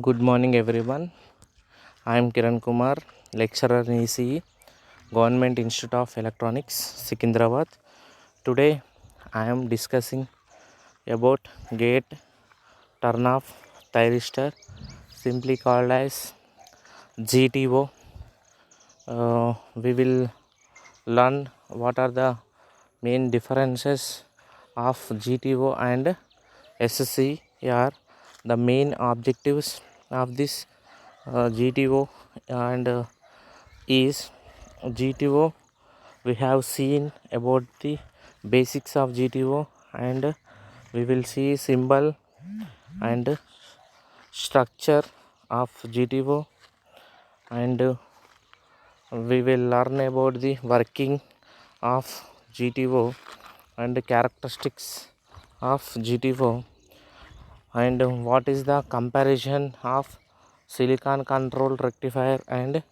Good morning, everyone. I am Kiran Kumar, lecturer in ECE, Government Institute of Electronics, Secunderabad. Today, I am discussing about gate turn-off thyristor, simply called as GTO. We will learn what are the main differences of GTO and SCR, the main objectives of this GTO and is GTO. We have seen about the basics of GTO, and we will see symbol and structure of GTO, and we will learn about the working of GTO and characteristics of GTO, and what is the comparison of silicon control rectifier and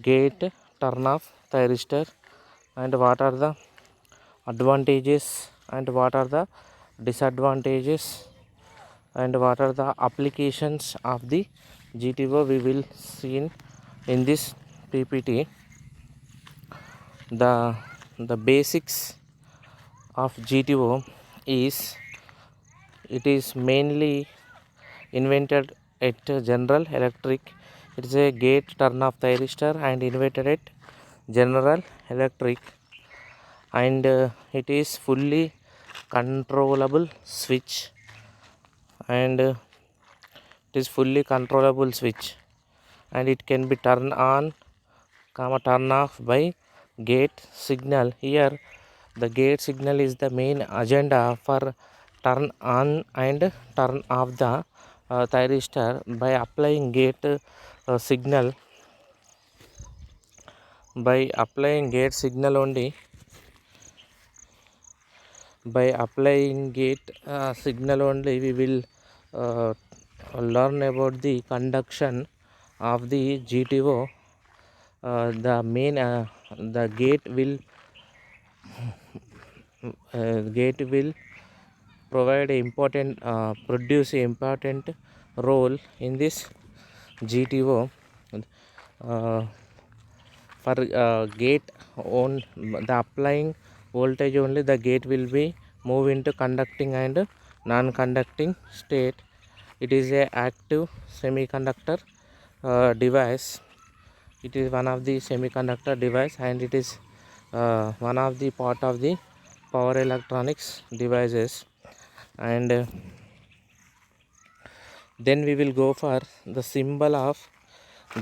gate turn off thyristor, and what are the advantages and what are the disadvantages and what are the applications of the GTO. We will see in this PPT. The basics of GTO is it is mainly invented at General Electric. It is a gate turn off thyristor and invented at General Electric, and it is fully controllable switch, and it is fully controllable switch, and it can be turned on turn off by gate signal. Here the gate signal is the main agenda for turn on and turn off the thyristor. By applying gate signal, by applying gate signal only, by applying gate signal only, we will learn about the conduction of the GTO. The main the gate will provide important produce important role in this GTO. For gate on the applying voltage only, the gate will be move into conducting and non-conducting state. It is a active semiconductor device. It is one of the semiconductor device, and it is one of the part of the power electronics devices. And then we will go for the symbol of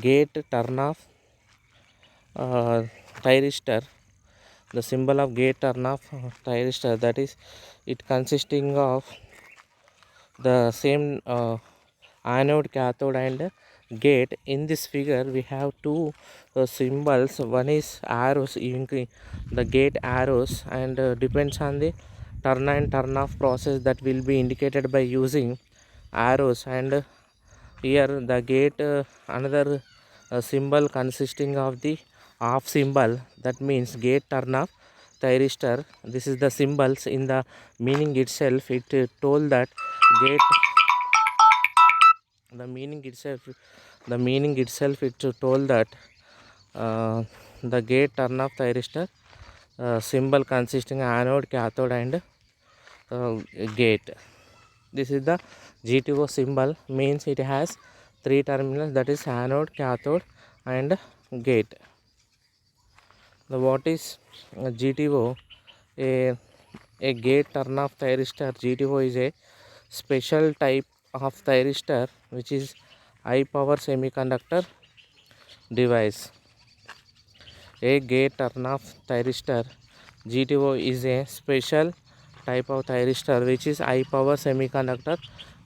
gate turn off thyristor. The symbol of gate turn off thyristor, that is, it consisting of the same anode, cathode and gate. In this figure we have two symbols. One is arrows, the gate arrows, and depends on the turn and turn off process that will be indicated by using arrows. And here the gate another symbol consisting of the off symbol, that means gate turn off thyristor. This is the symbols. In the meaning itself, it told that gate, the meaning itself it told that the gate turn off thyristor symbol consisting anode, cathode and gate. This is the GTO symbol, means it has three terminals, that is anode, cathode and gate. The what is GTO? A gate turn off thyristor. GTO is a special type of thyristor which is high power semiconductor device. A gate turn off thyristor GTO is a special type of thyristor which is high power semiconductor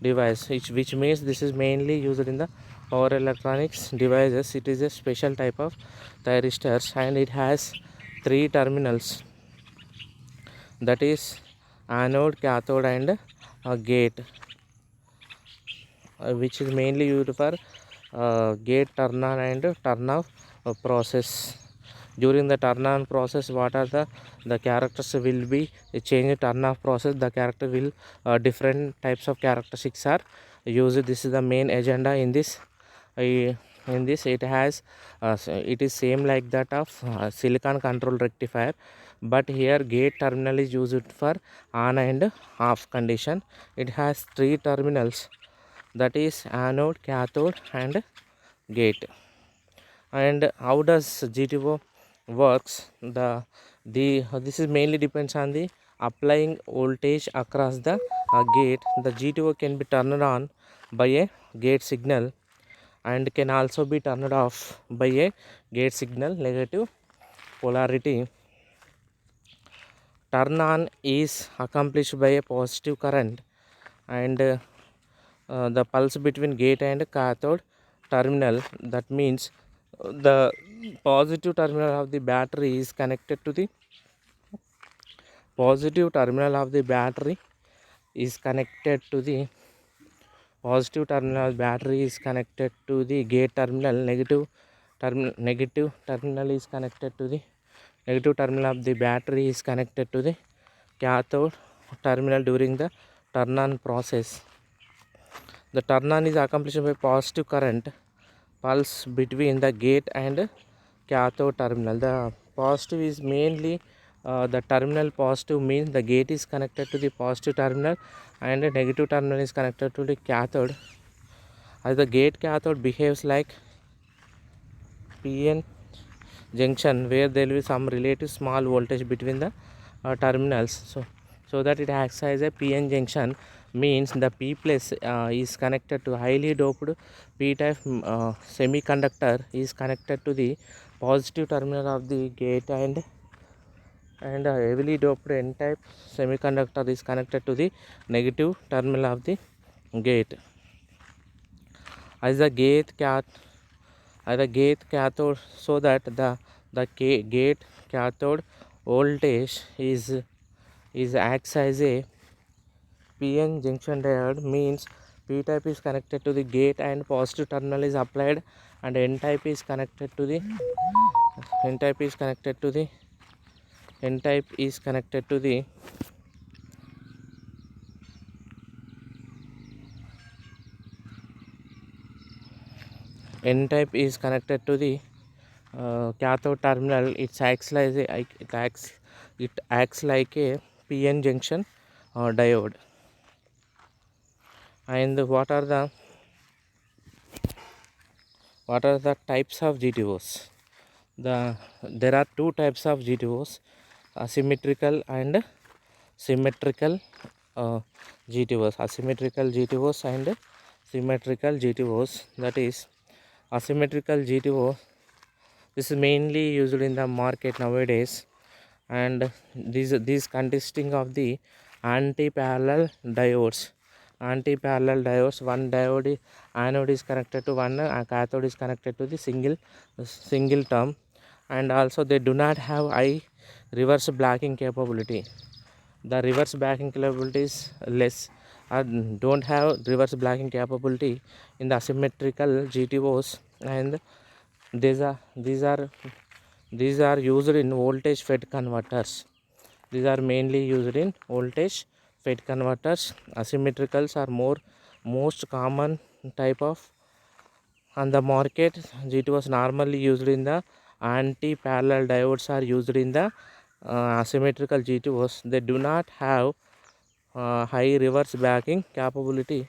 device, which means this is mainly used in the power electronics devices. It is a special type of thyristors, and it has three terminals, that is anode, cathode and gate, which is mainly used for gate turn on and turn off process. During the turn on process, what are the characters will be change turn off process, the character will different types of characteristics are used. This is the main agenda in this. In this it has it is same like that of silicon control rectifier, but here gate terminal is used for on and off condition. It has three terminals, that is anode, cathode and gate. And how does GTO works? The this is mainly depends on the applying voltage across the gate. The GTO can be turned on by a gate signal and can also be turned off by a gate signal negative polarity. Turn on is accomplished by a positive current, and the pulse between gate and cathode terminal, that means the positive terminal of the battery is connected to the positive terminal of the battery is connected to the positive terminal battery is connected to the gate terminal. Negative terminal is connected to the negative terminal of the battery is connected to the cathode terminal during the turn on process. The turn on is accomplished by positive current pulse between the gate and cathode terminal. The positive is mainly the terminal positive means the gate is connected to the positive terminal and the negative terminal is connected to the cathode. As the gate cathode behaves like PN junction, where there will be some relative small voltage between the terminals, so that it acts as a PN junction, means the P plus is connected to highly doped P type semiconductor is connected to the positive terminal of the gate, and heavily doped N type semiconductor is connected to the negative terminal of the gate. As the gate cathode, so that the gate cathode voltage is acts as a PN junction diode, means P type is connected to the gate and positive terminal is applied, and N type is connected to the N type is connected to the N type is connected to the N type is connected to the cathode terminal. It acts like a PN junction diode. And what are the types of GTOs? There are two types of GTOs, asymmetrical and symmetrical GTOs. Asymmetrical GTOs and symmetrical GTOs. That is, asymmetrical GTO, this is mainly used in the market nowadays, and these consisting of the anti-parallel diodes. One diode anode is connected to one, cathode is connected to the single term, and also they do not have high reverse blocking capability. The reverse blocking capability is less, or don't have reverse blocking capability in the asymmetrical GTOs, and these are used in voltage FET converters. These are mainly used in voltage FET converters. Asymmetricals are most common type of on the market. GTOs normally used in the anti-parallel diodes are used in the asymmetrical GTOs. They do not have high reverse backing capability.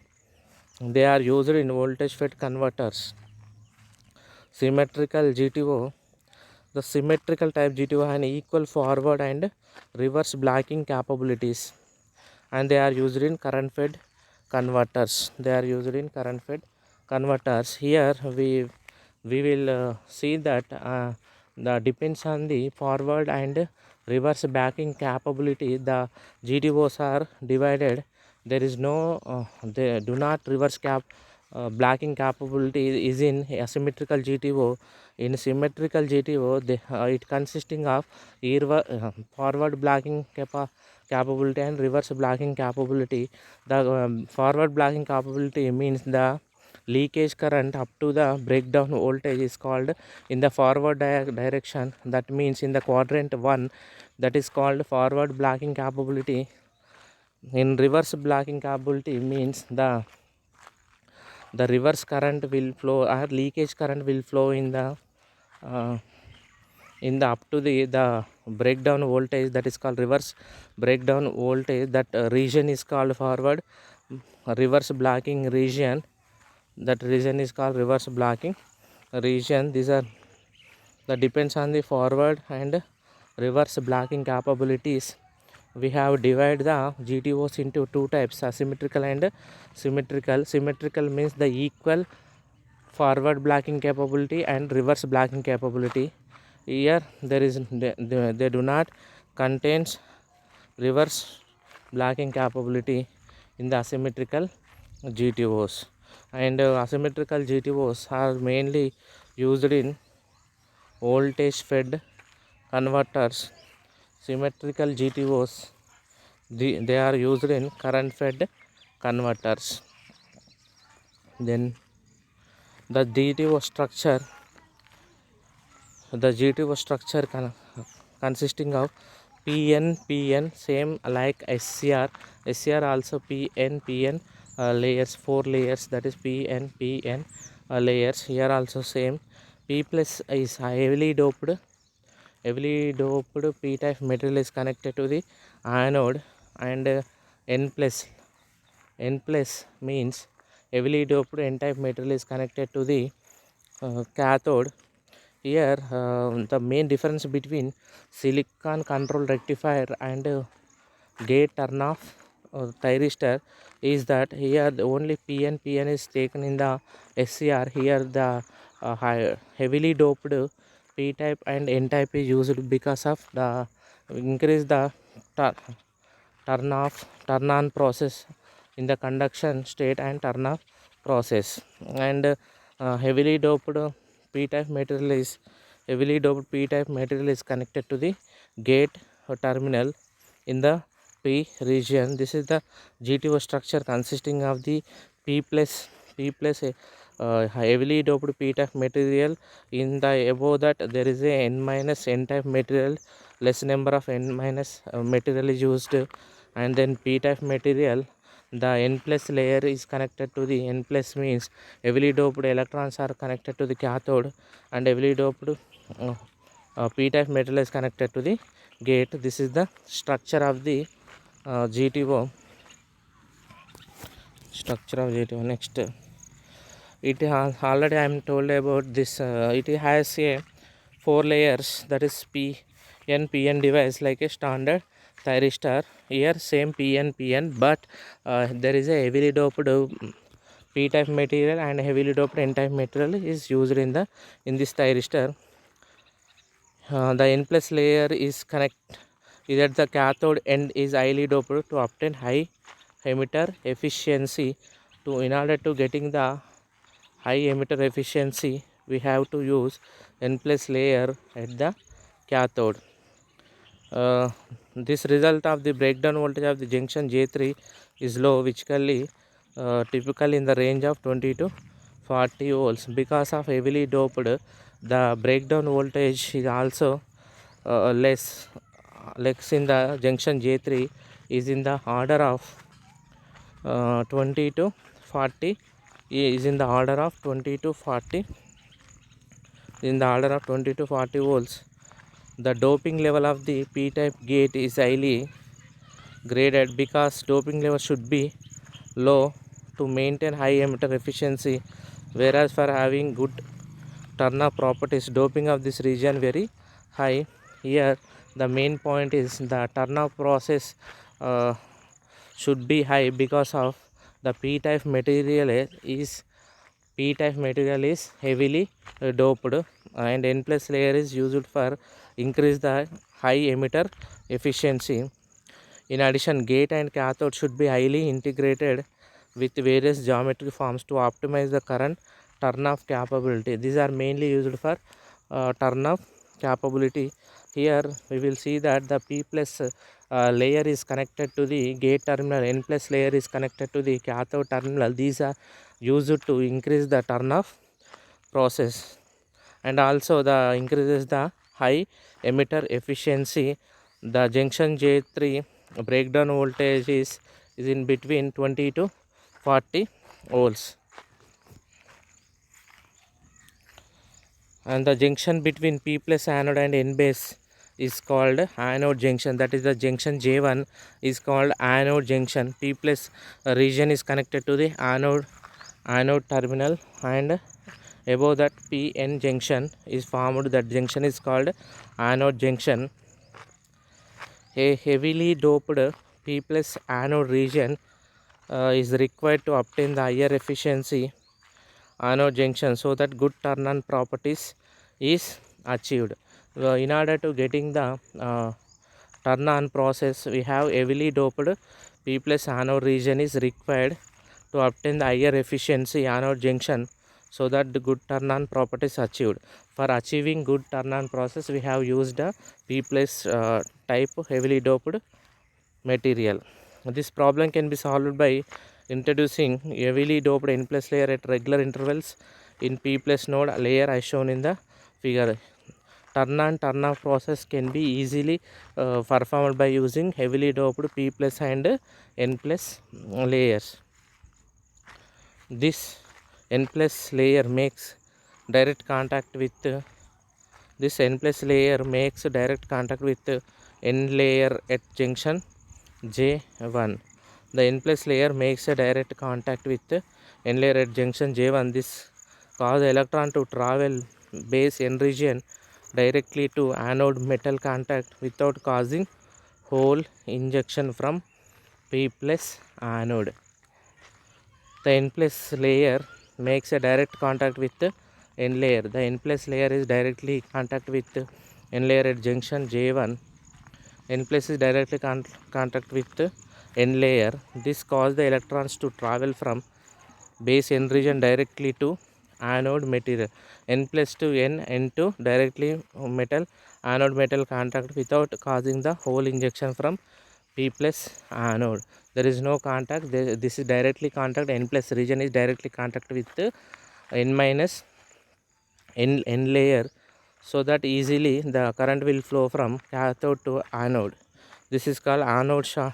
They are used in voltage FET converters. Symmetrical GTO, the symmetrical type GTO have an equal forward and reverse blocking capabilities, and they are used in current fed converters. Here we will see that the depends on the forward and reverse backing capability. The GTOs are divided. There is no they do not reverse blocking capability is in asymmetrical GTO. In symmetrical GTO, it consisting of forward blocking capability and reverse blocking capability. The forward blocking capability means the leakage current up to the breakdown voltage is called in the forward direction, that means in the quadrant 1, that is called forward blocking capability. In reverse blocking capability means the reverse current will flow, or leakage current will flow uh, in the up to the breakdown voltage, that is called reverse breakdown voltage. That region is called forward reverse blocking region. That region is called reverse blocking region. These are that depends on the forward and reverse blocking capabilities. We have divided the GTOs into two types, asymmetrical and symmetrical. Symmetrical means the equal forward blocking capability and reverse blocking capability. Here they do not contains reverse blocking capability in the asymmetrical GTOs, and asymmetrical GTOs are mainly used in voltage fed converters. Symmetrical GTOs, they are used in current fed converters. Then the GTO structure, consisting of PN same like SCR. SCR also PN layers, 4 layers, that is PN layers. Here also same. P plus is heavily doped p type material is connected to the anode, and n plus means heavily doped n type material is connected to the cathode. Here the main difference between silicon control rectifier and gate turn off thyristor is that here the only PN is taken in the SCR. Here the heavily doped P type and N type is used because of the increase the turn on process in the conduction state and turn off process. And heavily doped P type material is connected to the gate terminal in the P region. This is the GTO structure consisting of the P plus heavily doped P type material. In the above that there is a N minus N type material, less number of N minus material is used, and then P type material, the N plus layer is connected to the N plus means heavily doped electrons are connected to the cathode, and heavily doped P type material is connected to the gate. This is the structure of the GTO. Next, it has already I am told about this. It has a 4 layers, that is PN device like a standard thyristor. Here same PN, but there is a heavily doped P type material and heavily doped N type material is used in this thyristor. The N plus layer is at the cathode end is highly doped to obtain high emitter efficiency. In order to getting the high emitter efficiency, we have to use N plus layer at the cathode. This result of the breakdown voltage of the junction J3 is low, which typically in the range of 20 to 40 volts. Because of heavily doped, the breakdown voltage is also less in the junction J3 is in the order of 20 to 40 volts. The doping level of the P type gate is highly graded because doping level should be low to maintain high emitter efficiency, whereas for having good turn-off properties, doping of this region very high. Here the main point is the turn-off process should be high because of the P type material is heavily doped, and N plus layer is used for increase the high emitter efficiency. In addition, gate and cathode should be highly integrated with various geometry forms to optimize the current turn off capability. These are mainly used for turn off capability. here we will see that the P plus layer is connected to the gate terminal, N plus layer is connected to the cathode terminal. These are used to increase the turn off process, and also the increases the high emitter efficiency. The junction J3 breakdown voltage is in between 20 to 40 volts, and the junction between P plus anode and N base is called anode junction. That is the junction J1 is called anode junction. P plus region is connected to the anode terminal, and above that PN junction is formed. That junction is called anode junction. A heavily doped P plus anode region is required to obtain the higher efficiency anode junction, so that good turn on properties is achieved. In order to getting the turn on process, we have heavily doped P plus anode region is required to obtain the higher efficiency anode junction, so that the good turn on properties achieved. For achieving good turn on process, we have used a P plus type heavily doped material. This problem can be solved by introducing heavily doped N plus layer at regular intervals in P plus node layer as shown in the figure. Turn on turn off process can be easily performed by using heavily doped P plus and N plus layers. This N plus layer makes direct contact with N layer at junction J1. The N plus layer makes a direct contact with N layer at junction J1. This causes the electron to travel base N region directly to anode metal contact without causing hole injection from P plus anode. The N plus layer makes a direct contact with N layer. The N plus layer is directly contact with N layer at junction J1. N plus is directly contact with N layer. This causes the electrons to travel from base N region directly to anode material. N plus to N to directly metal anode metal contact without causing the hole injection from P plus anode. There is no contact. This is directly contact. N plus region is directly contact with N minus N layer, so that easily the current will flow from cathode to anode. This is called anode short.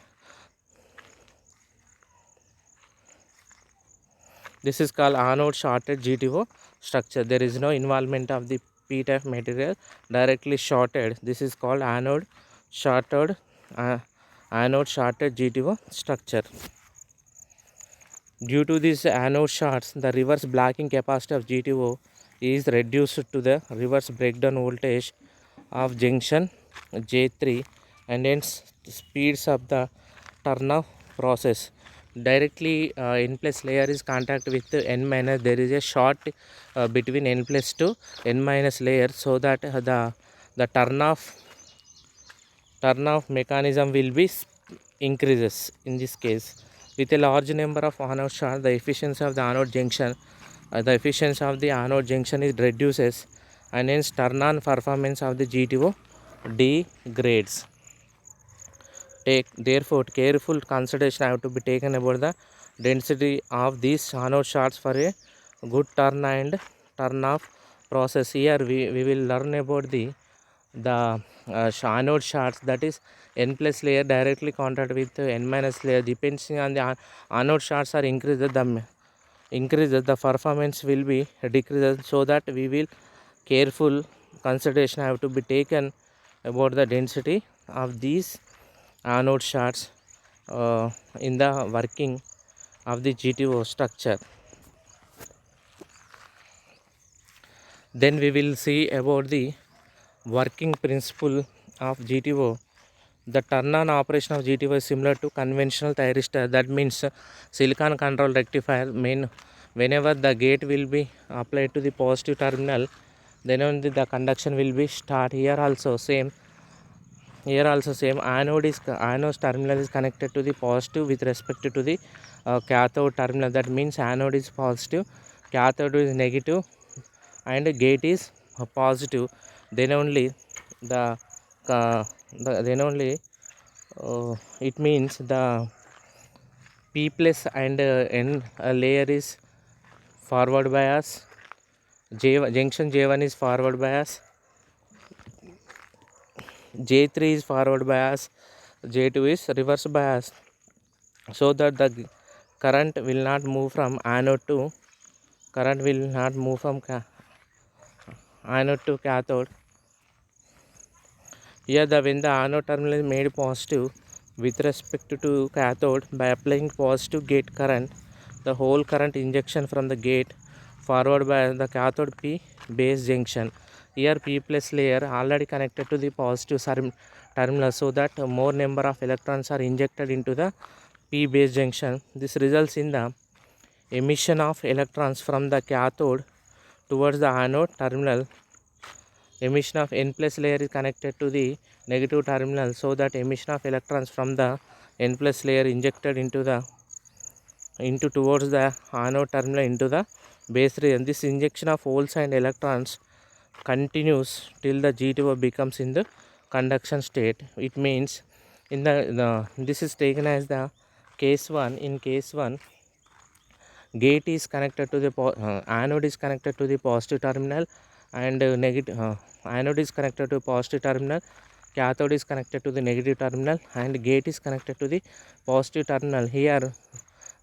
This is called anode shorted GTO structure. There is no involvement of the P type material, directly shorted. This is called anode shorted GTO structure. Due to these anode shorts, the reverse blocking capacity of GTO is reduced to the reverse breakdown voltage of junction J3, and hence speeds up the turn off process. Directly N plus layer is contact with N minus. There is a short between N plus to N minus layer, so that the turn off mechanism will be increases. In this case, with a large number of anode short, the efficiency of the anode junction is reduces, and hence turn on performance of the GTO degrades. Therefore, careful consideration have to be taken about the density of these anode shots for a good turn and turn off process. Here we will learn about the anode shots, that is N plus layer directly contact with N minus layer. Depending on the anode shots are increased, the performance will be decreased, so that we will careful consideration have to be taken about the density of these anode shots in the working of the GTO structure. Then we will see about the working principle of GTO. The turn on operation of GTO is similar to conventional thyristor. That means silicon control rectifier. Whenever the gate will be applied to the positive terminal, then only the conduction will be start. Here also same anode terminal is connected to the positive with respect to the cathode terminal. That means anode is positive, cathode is negative, and gate is positive. Then only the then only it means the P plus and N layer is forward bias, junction J1 is forward bias, J3 is forward bias, J2 is reverse bias, so that the current will not move from anode to cathode. Here when the anode terminal is made positive with respect to cathode by applying positive gate current, the whole current injection from the gate forward by the cathode P base junction. Here P plus layer already connected to the positive terminal, so that more number of electrons are injected into the P base junction. This results in the emission of electrons from the cathode towards the anode terminal. Emission of N plus layer is connected to the negative terminal, so that emission of electrons from the N plus layer injected into towards the anode terminal into the base region. This injection of holes and electrons continues till the G2O becomes in the conduction state. It means in this is taken as the case 1. In case 1, gate is connected to the anode is connected to the positive terminal, and anode is connected to positive terminal, cathode is connected to the negative terminal, and gate is connected to the positive terminal. Here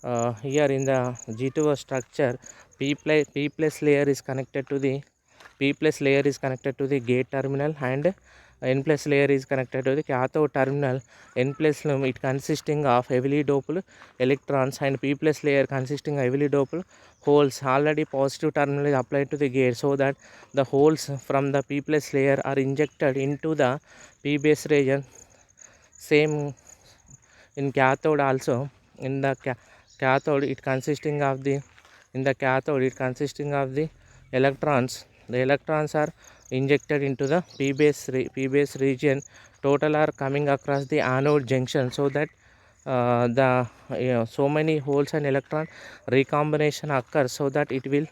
in the G2O structure, P plus layer is connected to the gate terminal, and N plus layer is connected to the cathode terminal. N plus it consisting of heavily doped electrons, and P plus layer consisting of heavily doped holes. Already positive terminal is applied to the gate, so that the holes from the P plus layer are injected into the P base region. Same in cathode also. In the cathode it consisting of the electrons. The electrons are injected into the P base region. Total are coming across the anode junction, so that so many holes and electron recombination occurs, so that it will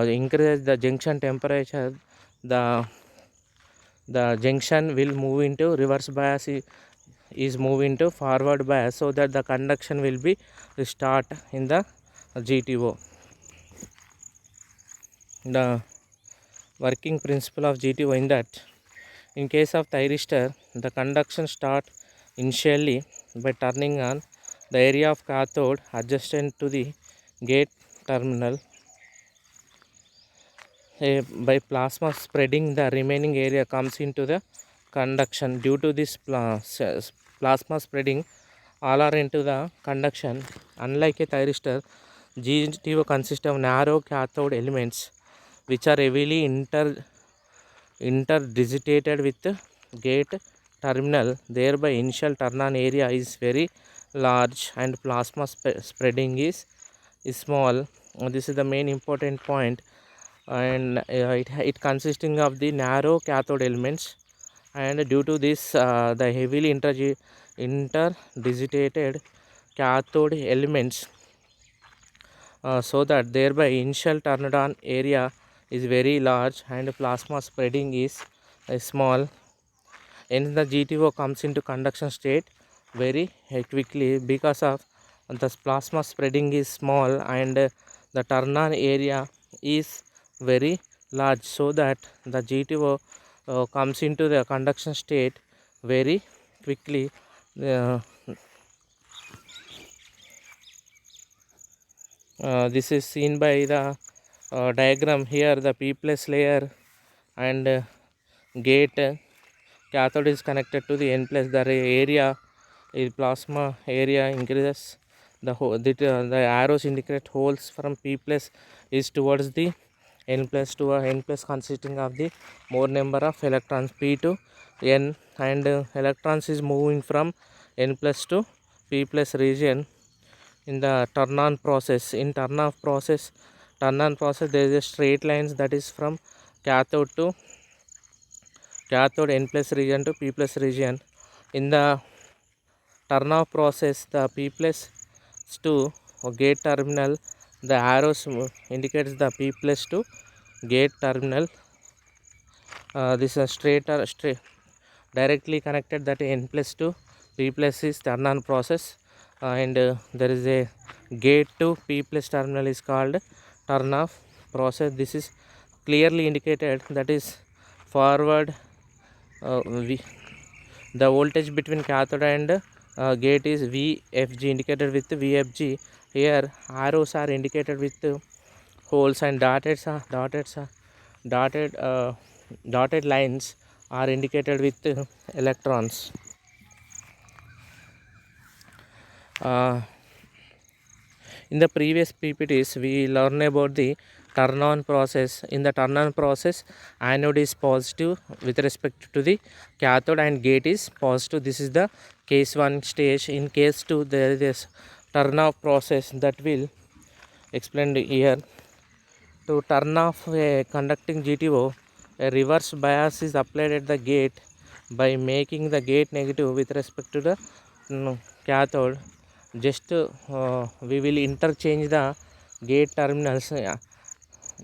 increase the junction temperature. The junction will move into reverse bias, is move into forward bias, so that the conduction will be start in the GTO. The working principle of GTO in that, in case of thyristor, the conduction start initially by turning on the area of cathode adjacent to the gate terminal. By plasma spreading, the remaining area comes into the conduction. Due to this plasma spreading, all are into the conduction. Unlike a thyristor, GTO consists of narrow cathode elements which are heavily interdigitated with gate terminal. Thereby initial turn on area is very large and plasma spreading is small. This is the main important point. And it consisting of the narrow cathode elements, and due to this the heavily interdigitated cathode elements, so that thereby initial turned on area is very large and plasma spreading is small. Hence the GTO comes into conduction state very quickly, because of the plasma spreading is small and the turn on area is very large, so that the GTO comes into the conduction state very quickly. This is seen by the diagram. Here the P plus layer and gate cathode is connected to the N plus. The area is plasma area increases. The arrows indicate holes from P plus is towards the N plus to N plus, consisting of the more number of electrons P to N, and electrons is moving from N plus to P plus region in the turn on process. In turn on process there is a straight lines, that is from cathode N plus region to P plus region. In the turn off process, the P plus to gate terminal, the arrows indicates the P plus to gate terminal. This is a straight directly connected, that N+2 P+ is turn on process, and there is a gate to P+ terminal is called turn off process. This is clearly indicated, that is forward the voltage between cathode and gate is VFG, indicated with VFG. Here arrows are indicated with holes, and dotted lines are indicated with electrons. In the previous PPTs we learned about the turn on process. In the turn on process, anode is positive with respect to the cathode and gate is positive. This is the case 1 stage. In case 2 there is turn off process that will explained here. To turn off a conducting GTO, a reverse bias is applied at the gate by making the gate negative with respect to the cathode. Just we will interchange the gate terminals.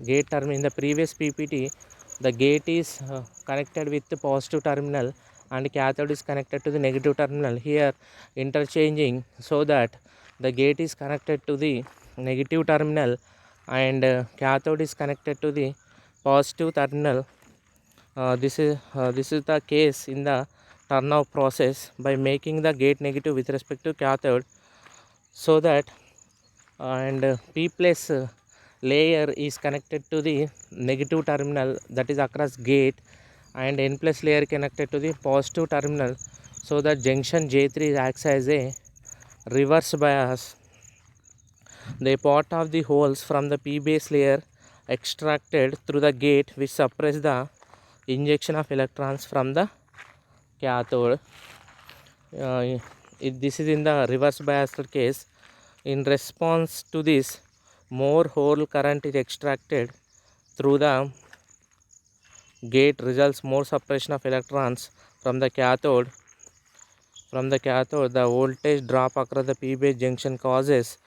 Gate terminal in the previous PPT, the gate is connected with the positive terminal and cathode is connected to the negative terminal. Here interchanging, so that the gate is connected to the negative terminal and cathode is connected to the positive terminal. This is the case in the turn off process by making the gate negative with respect to cathode, so that and P+ layer is connected to the negative terminal, that is across gate, and N+ layer connected to the positive terminal, so that junction J3 acts as a reverse bias. The part of the holes from the P base layer extracted through the gate, which suppress the injection of electrons from the cathode. This is in the reverse biased case. In response to this, more hole current is extracted through the gate, results more suppression of electrons from the cathode. The voltage drop across the P base junction causes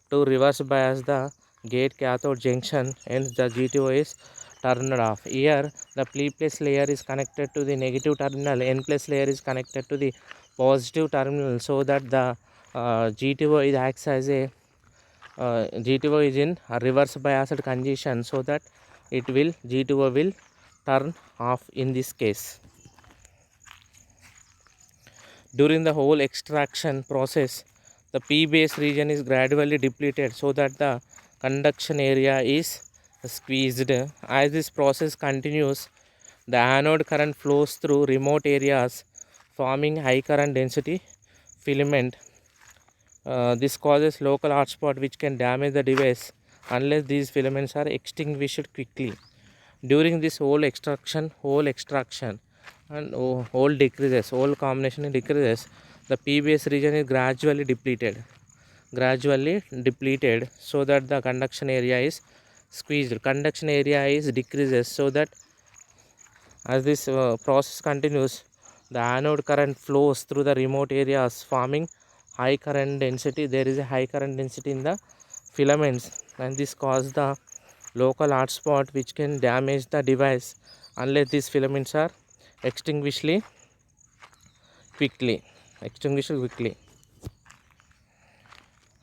to reverse bias the gate cathode junction, hence the GTO is turned off. Here the P+ layer is connected to the negative terminal, N+ layer is connected to the positive terminal, so that the GTO is acts as a GTO is in a reverse biased condition, so that GTO will turn off in this case. During the whole extraction process, the P base region is gradually depleted, so that the conduction area is squeezed. As this process continues, the anode current flows through remote areas, forming high current density filament. This causes local hotspot which can damage the device unless these filaments are extinguished quickly. During this whole extraction and hole decreases, hole combination decreases, the P base region is gradually depleted, so that the conduction area is squeezed. Conduction area is decreases, so that as this process continues, the anode current flows through the remote areas, forming high current density. There is a high current density in the filaments, and this causes the local hotspot which can damage the device unless these filaments are extinguished quickly.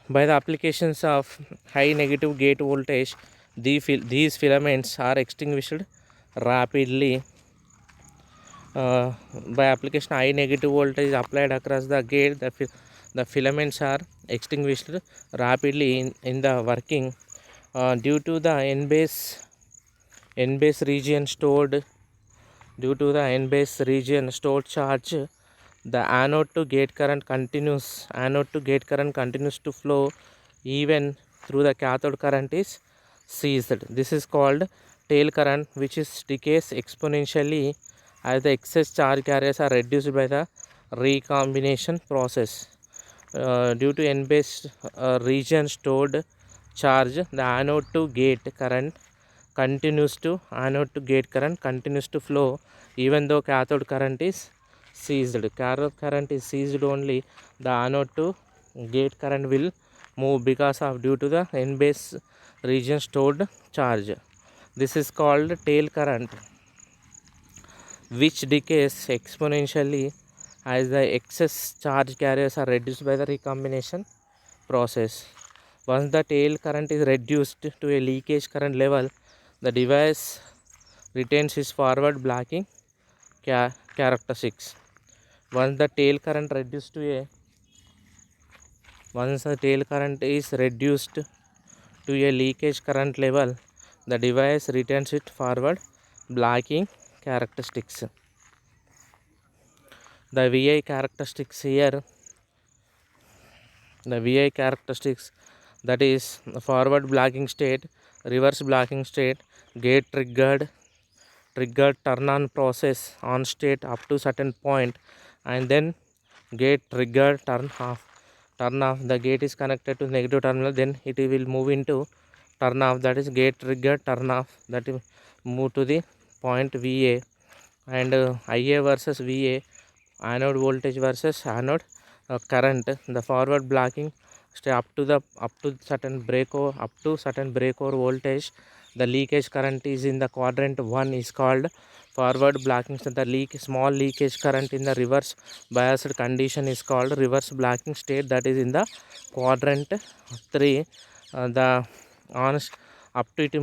By the applications of high negative gate voltage, these filaments are extinguished rapidly. By application high negative voltage applied across the gate, the filaments are extinguished rapidly in the working due to the N base region stored charge. The anode to gate current continues to flow even through the cathode current is ceased. This is called tail current, which is decays exponentially as the excess charge carriers are reduced by the recombination process. Due to N base region stored charge, the anode to gate current continues to flow even though cathode current is seized. Cathode current is seized only, the anode to gate current will move due to the N base region stored charge. This is called tail current. which decays exponentially as the excess charge carriers are reduced by the recombination process. Once the tail current is reduced to a leakage current level, the device retains its forward blocking characteristics. Once the tail current is reduced to a leakage current level, the device retains its forward blocking characteristics. The VI characteristics here, that is forward blocking state, reverse blocking state, gate triggered turn on process on state up to certain point, and then gate triggered turn off. The gate is connected to negative terminal, then it will move into turn off, that is gate triggered turn off, that will move to the point VA. And IA versus VA, anode voltage versus anode current. The forward blocking stay up to certain breakover voltage, the leakage current is in the quadrant 1 is called forward blocking. So the small leakage current in the reverse biased condition is called reverse blocking state, that is in the quadrant 3. The on up to it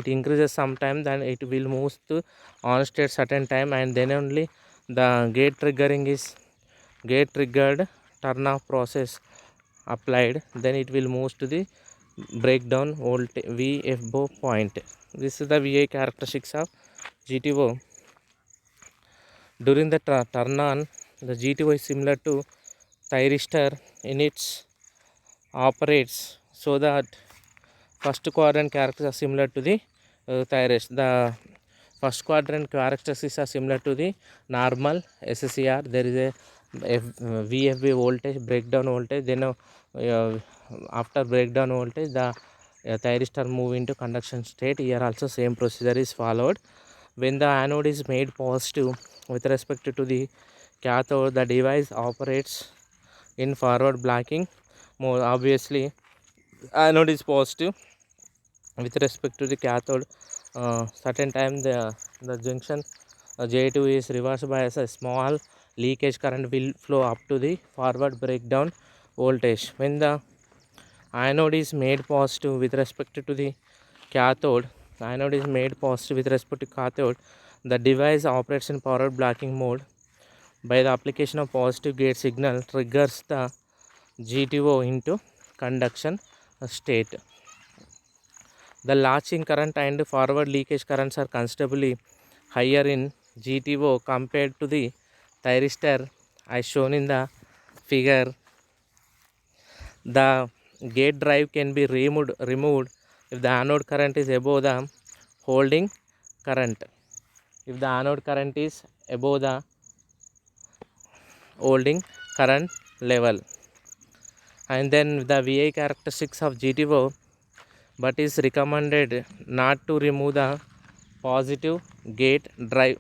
increases sometime, then it will move to on state certain time, and then only the gate triggered turn off process applied, then it will move to the breakdown voltage VFO point. This is the VI characteristics of GTO. During the turn on, the GTO is similar to thyristor in its operates, so that first quadrant characteristics are similar to the thyristor. The first quadrant characteristics are similar to the normal SSER. There is a VFB voltage, breakdown voltage, then after breakdown voltage the thyristor move into conduction state. Here also same procedure is followed. When the anode is made positive with respect to the cathode, the device operates in forward blocking mode. Obviously anode is positive with respect to the cathode, certain time the junction J2 is reversed by a small leakage current will flow up to the forward breakdown voltage. When the anode is made positive with respect to the cathode, the device operates in forward blocking mode. By the application of positive gate signal triggers the GTO into conduction state. The latching current and forward leakage currents are considerably higher in GTO compared to the thyristor as shown in the figure. The gate drive can be removed if the anode current is above the holding current. If the anode current is above the holding current level. And then the VI characteristics of GTO, but is recommended not to remove the positive gate drive.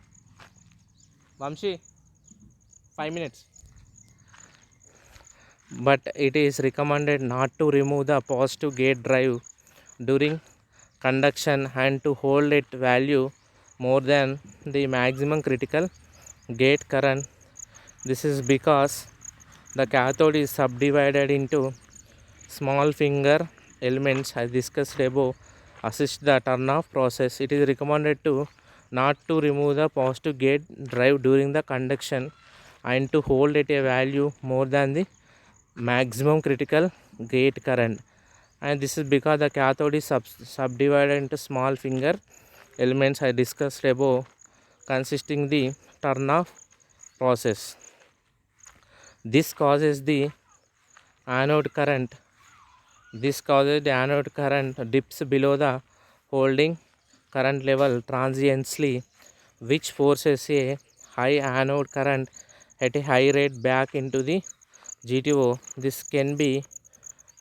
Vamshi, 5 minutes. But it is recommended not to remove the positive gate drive during conduction and to hold its value more than the maximum critical gate current. This is because the cathode is subdivided into small finger elements as discussed above assist the turn off process. It is recommended to not to remove the positive gate drive during the conduction and to hold at a value more than the maximum critical gate current. And this is because the cathode is subdivided into small finger elements I discussed above consisting the turn off process. This causes the anode current dips below the holding current level transiently, which forces a high anode current at a high rate back into the GTO. This can be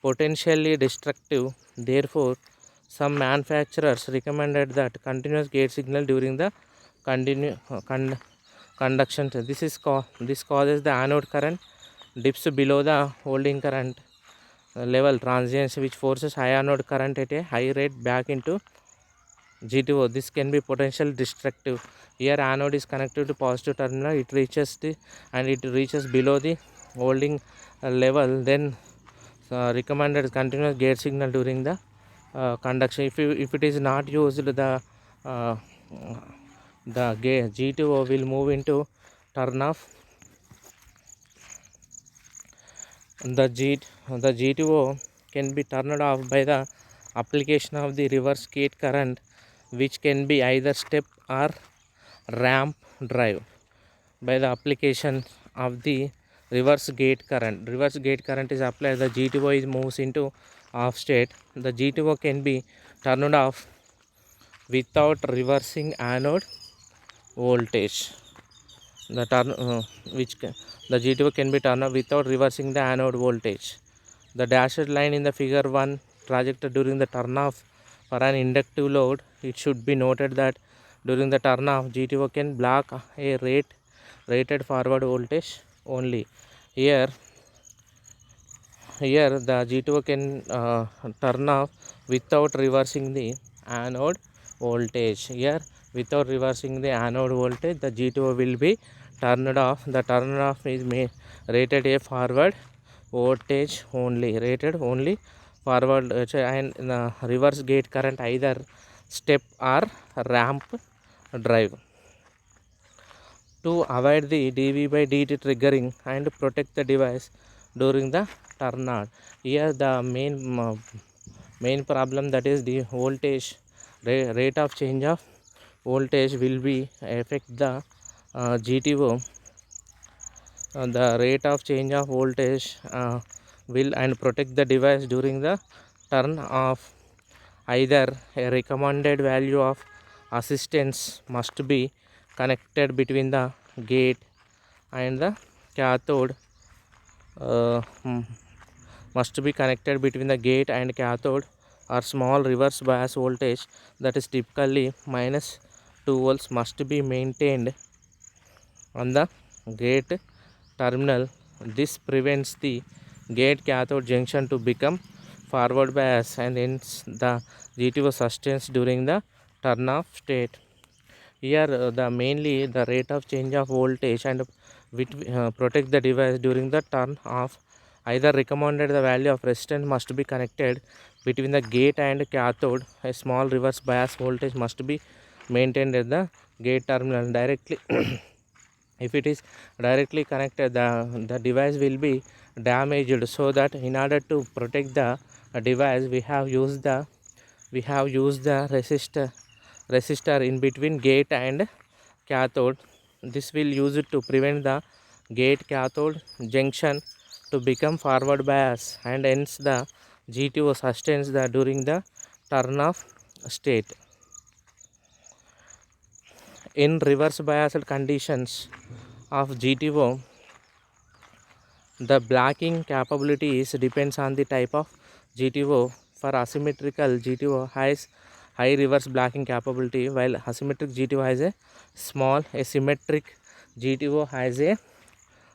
potentially destructive. Therefore, some manufacturers recommended that continuous gate signal during the conduction. This causes the anode current dips below the holding current level transients, which forces high anode current at a high rate back into GTO. This can be potentially destructive. Here anode is connected to positive terminal, it reaches below the holding level, then recommended continuous gate signal during the conduction. If it is not used, uh, the GTO will move into turn off. The GTO can be turned off by the application of the reverse gate current, which can be either step or ramp drive. By the application of the reverse gate current is applied, the GTO is moves into off state. The GTO can be turned off without reversing anode voltage. The GTO can be turned off without reversing the anode voltage. The dashed line in the figure 1 trajectory during the turn off for an inductive load. It should be noted that during the turn off, GTO can block a rated forward voltage only. Here the GTO can turn off without reversing the anode voltage. Here without reversing the anode voltage, the GTO will be turned off. The turn off is rated a forward voltage only, rated only forward, and reverse gate current either step or ramp drive. To avoid the dV by dt triggering and protect the device during the turn on. Here the main problem, that is the voltage rate of change of voltage will be affect the GTO. The rate of change of voltage will and protect the device during the turn off. Either a recommended value of assistance must be connected between the gate and the cathode, must be connected between the gate and cathode, or small reverse bias voltage, that is typically minus 2 volts, must be maintained on the gate terminal. This prevents the gate cathode junction to become forward bias, and hence the GTO sustains during the turn off state. Here the mainly the rate of change of voltage and protect the device during the turn off. Either recommended the value of resistance must be connected between the gate and cathode. A small reverse bias voltage must be maintained at the gate terminal directly. If it is directly connected, the device will be damaged. So that in order to protect the device, we have used the resistor in between gate and cathode. This will use it to prevent the gate cathode junction to become forward bias, and hence the GTO sustains the during the turn off state. In reverse biased conditions of GTO, the blocking capabilities depends on the type of GTO. For asymmetrical GTO has high reverse blocking capability, while asymmetric GTO has a small. A symmetric GTO has a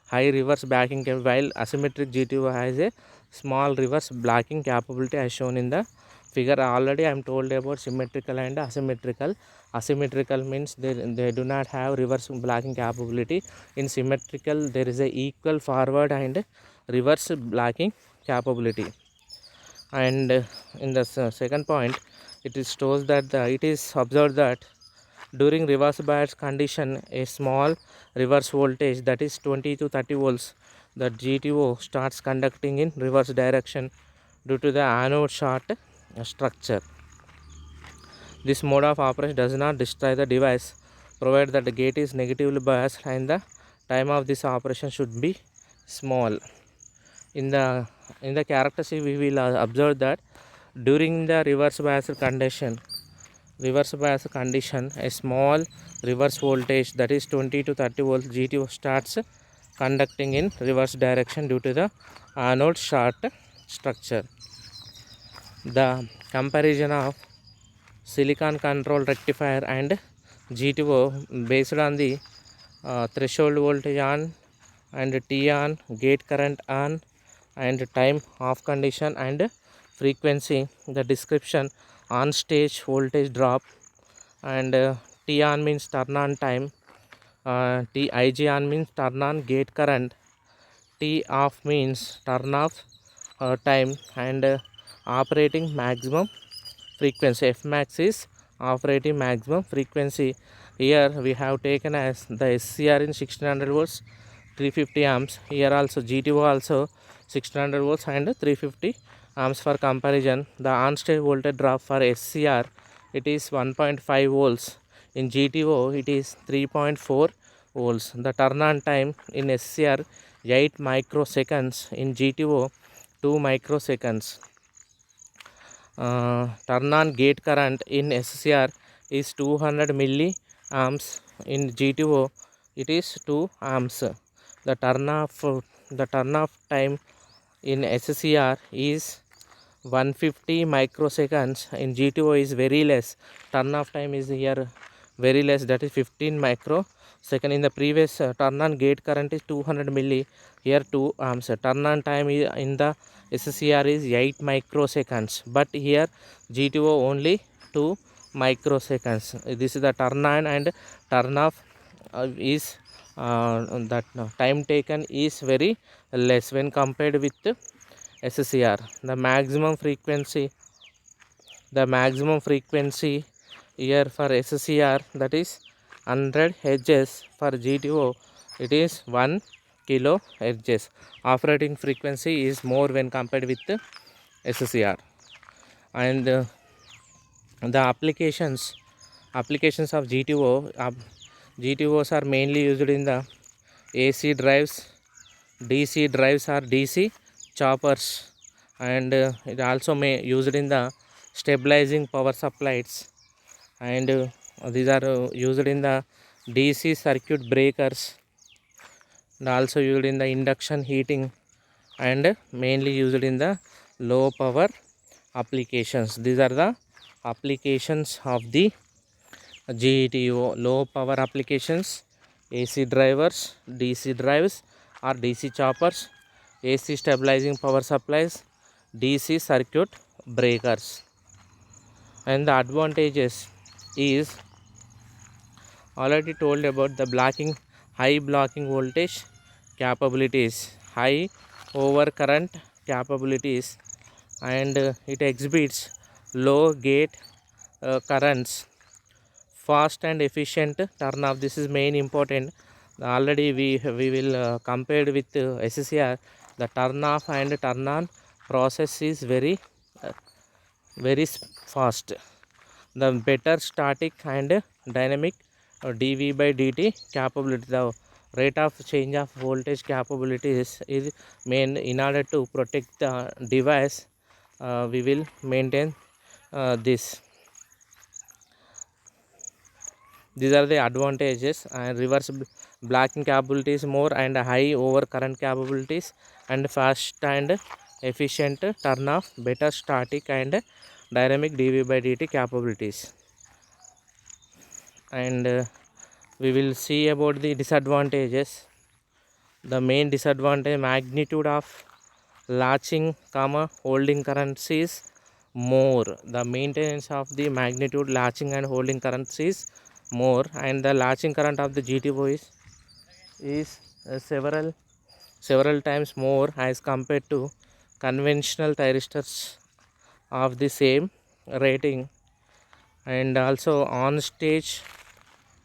high reverse blocking while asymmetric GTO has a small reverse blocking capability, as shown in the figure. Already I am told about symmetrical and asymmetrical. Asymmetrical means they do not have reverse blocking capability. In symmetrical, there is a equal forward and reverse blocking capability. And in the second point, it is shows that it is observed that during reverse bias condition, a small reverse voltage, that is 20 to 30 volts, the GTO starts conducting in reverse direction due to the anode short structure. This mode of operation does not destroy the device, provided that the gate is negatively biased, and the time of this operation should be small. In the characteristic, we will observe that during the reverse bias condition, a small reverse voltage, that is 20 to 30 volts, GTO starts conducting in reverse direction due to the anode short structure. The comparison of silicon control rectifier and GTO based on the threshold voltage on and T on, gate current on, and time off condition and frequency. The description: on stage voltage drop and T on means turn on time, TIG on means turn on gate current, T off means turn off time, and operating maximum frequency. F max is operating maximum frequency. Here we have taken as the SCR in 1600 volts, 350 amps. Here also GTO also 1600 volts and 350 amps. For comparison, the on stage voltage drop for SCR it is 1.5 volts. In GTO it is 3.4 volts. The turn on time in SCR 8 microseconds, in GTO 2 microseconds. Turn on gate current in SCR is 200 milliamps. In GTO it is 2 amps. The turn off time in SCR is 150 microseconds. In GTO is very less. Turn off time is here very less, that is 15 microsecond. In the previous turn on gate current is 200 milli, here 2 amps. Turn on time in the SCR is 8 microseconds, but here GTO only 2 microseconds. This is the turn on and turn off is that time taken is very less when compared with SCR. The maximum frequency here for SCR, that is 100 Hz. For GTO it is 1 kHz. Operating frequency is more when compared with SCR. And the applications of GTOs are mainly used in the AC drives, DC drives or DC choppers, and it also may used in the stabilizing power supplies, and these are used in the DC circuit breakers, and also used in the induction heating, and mainly used in the low power applications. These are the applications of the GTO: low power applications, AC drivers, DC drives or DC choppers, AC stabilizing power supplies, DC circuit breakers. And the advantages is already told about the high blocking voltage capabilities, high overcurrent capabilities, and it exhibits low gate currents, fast and efficient turn off. This is main important. Already we will compared with SCR. The turn off and turn on process is very fast. The better static and dynamic dV by dt capability. The rate of change of voltage capabilities is main. In order to protect the device, we will maintain this. These are the advantages. And reverse blocking capabilities more, and high overcurrent capabilities, and fast and efficient turn off, better static and dynamic dV by dt capabilities. And we will see about the disadvantages. The main disadvantage: magnitude of latching holding currents is more. The maintenance of the magnitude latching and holding currents is more, and the latching current of the GTO is several times more as compared to conventional thyristors of the same rating. And also on stage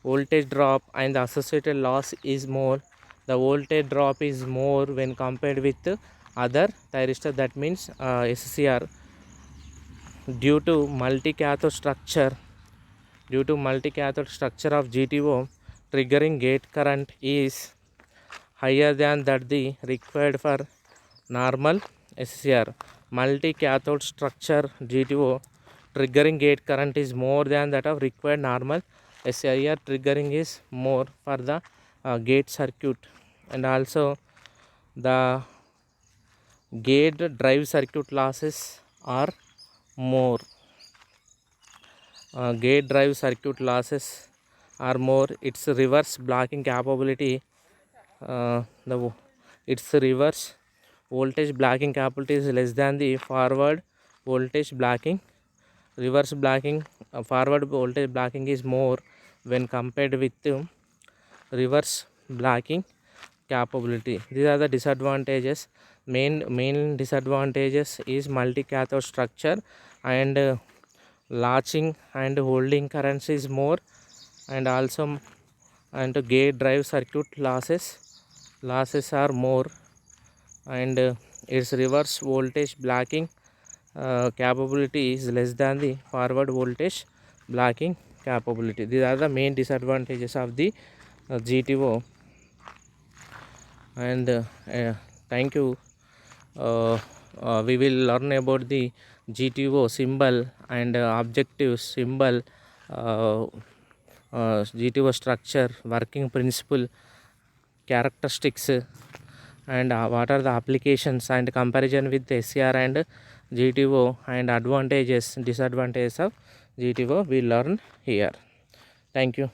voltage drop and the associated loss is more. The voltage drop is more when compared with other thyristor, that means SCR. Due to multi-cathode structure of GTO, triggering gate current is higher than that the required for normal SCR. Multi-cathode structure GTO, triggering gate current is more than that of required normal SCR. Here triggering is more for the gate circuit, and also the gate drive circuit losses are more. Gate drive circuit losses are more. Its reverse blocking capability, its reverse voltage blocking capability is less than the forward voltage blocking. Reverse blocking forward voltage blocking is more when compared with reverse blocking capability. These are the disadvantages. Main disadvantages is multi cathode structure and latching and holding currents is more, and also and gate drive circuit losses are more, and its reverse voltage blocking capability is less than the forward voltage blocking capability. These are the main disadvantages of the GTO. And thank you. We will learn about the GTO symbol and objective symbol, GTO structure, working principle, characteristics, and what are the applications and comparison with SCR and GTO, and advantages disadvantages of GTO we learn here. Thank you.